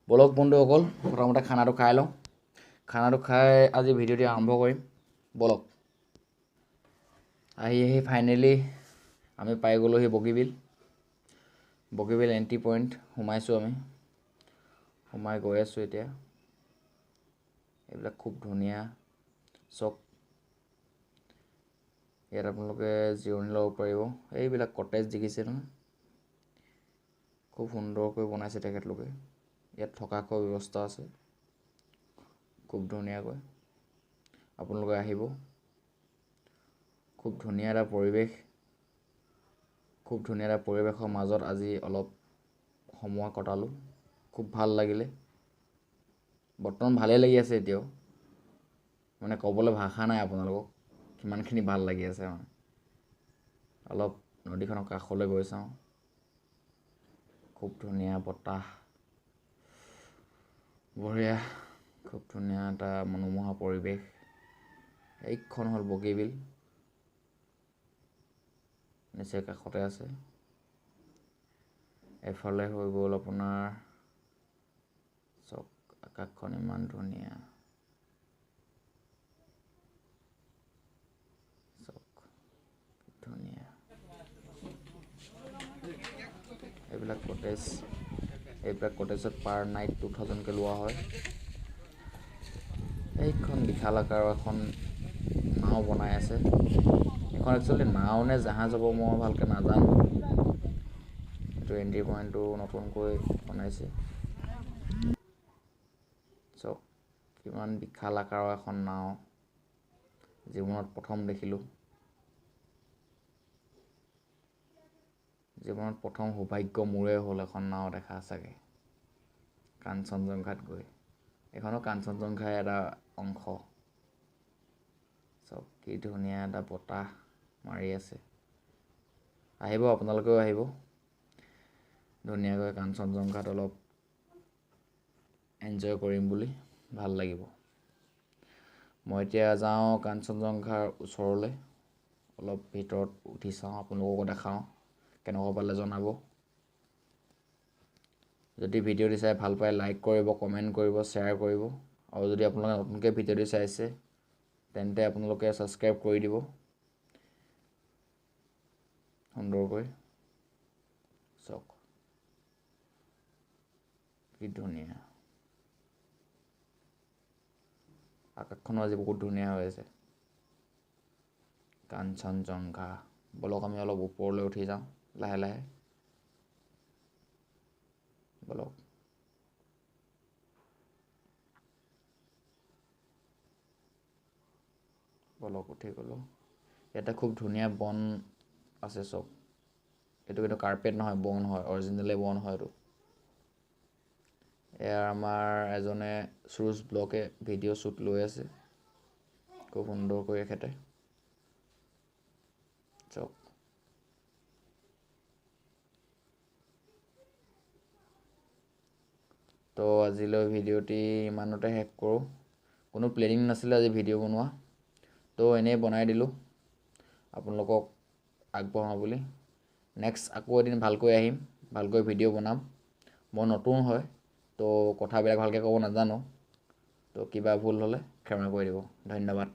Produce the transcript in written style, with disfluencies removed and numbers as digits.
বলক বন্ধুসকল, প্ৰথমতে খানাটো খাই লওঁ। খানাটো খাই আজি ভিডিঅ'টি আৰম্ভ কৰিম। বলক। আহি ফাইনেলি আমি পাই গ'লোহি বগীবিল। বগীবিল এণ্ট্ৰি পইণ্ট সোমাইছোঁ আমি। সোমাই গৈ আছোঁ এতিয়া। এইবিলাক খুব ধুনীয়া চক। ইয়াত আপোনালোকে জিৰণি ল'ব পাৰিব। এইবিলাক কটেজ দেখিছে নহয়, খুব সুন্দৰকৈ বনাইছে তেখেতলোকে। ইয়াত থকা খোৱা ব্যৱস্থা আছে খুব ধুনীয়াকৈ। আপোনালোকে আহিব। খুব ধুনীয়া এটা পৰিৱেশ। খুব ধুনীয়া এটা পৰিৱেশৰ মাজত আজি অলপ সময় কটালোঁ। খুব ভাল লাগিলে। বৰ্তমান ভালেই লাগি আছে এতিয়াও, মানে ক'বলৈ ভাষা নাই আপোনালোকক কিমানখিনি ভাল লাগি আছে। মানে অলপ নদীখনৰ কাষলৈ গৈ চাওঁ। খুব ধুনীয়া বতাহ, বঢ়িয়া। খুব ধুনীয়া এটা মনোমোহা পৰিৱেশ। এইখন হ'ল বগীবিল, নিচেই কাষতে আছে। এফালে হৈ গ'ল আপোনাৰ চক। আকাশখন ইমান ধুনীয়া চক, ধুনীয়া। এইবিলাক কটেজত পাৰ নাইট 2000কৈ লোৱা হয়। এইখন বিশাল আকাৰৰ এখন নাও বনাই আছে। এইখন একচুৱেলি নাও নে জাহাজ হ'ব মই ভালকৈ নাজানো। এইটো এণ্ট্ৰি পইণ্টটো নতুনকৈ বনাইছে। চক, কিমান বিশাল আকাৰৰ এখন নাও, জীৱনত প্ৰথম দেখিলোঁ। জীৱনত প্ৰথম সৌভাগ্য মোৰে হ'ল এখন নাও দেখা চাগে কাঞ্চনজংঘাত গৈ। এইখনো কাঞ্চনজংঘাৰ এটা অংশ। চব কি ধুনীয়া এটা বতাহ মাৰি আছে। আহিব, আপোনালোকেও আহিব। ধুনীয়াকৈ কাঞ্চনজংঘাত অলপ এনজয় কৰিম বুলি, ভাল লাগিব। মই এতিয়া যাওঁ কাঞ্চনজংঘাৰ ওচৰলৈ, অলপ ভিতৰত উঠি চাওঁ, আপোনালোককো দেখাওঁ। কেনেকুৱা পালে জনাব। যদি ভিডিঅ'টি চাই ভাল পায় লাইক কৰিব, কমেণ্ট কৰিব, শ্বেয়াৰ কৰিব। আৰু যদি আপোনালোকে নতুনকৈ ভিডিঅ'টি চাইছে তেন্তে আপোনালোকে ছাবস্ক্ৰাইব কৰি দিব সুন্দৰকৈ। চাওক কি ধুনীয়া। আকাশখনো আজি বহুত ধুনীয়া হৈ আছে। কাঞ্চনজংঘা। বলক আমি অলপ ওপৰলৈ উঠি যাওঁ লাহে লাহে। বলক। বলক উঠি গ'লোঁ। ইয়াতে খুব ধুনীয়া বন আছে চব। এইটো কিন্তু কাৰ্পেট নহয়, বন হয়, অৰিজিনেলি বন হয় এইটো। এয়া আমাৰ এজনে সুৰুজ ব্লগে ভিডিঅ' শ্বুট লৈ আছে খুব সুন্দৰকৈ এখেতে। চক। তো আজিলৈ ভিডিঅ'টি ইমানতে শেষ কৰোঁ। কোনো প্লেনিং নাছিলে আজি ভিডিঅ' বনোৱা, তো এনেই বনাই দিলোঁ আপোনালোকক আগবঢ়াওঁ বুলি। নেক্সট আকৌ এদিন ভালকৈ আহিম, ভালকৈ ভিডিঅ' বনাম। মই নতুন হয়, তো কথাবিলাক ভালকৈ ক'ব নাজানো, তো কিবা ভুল হ'লে ক্ষমা কৰি দিব। ধন্যবাদ।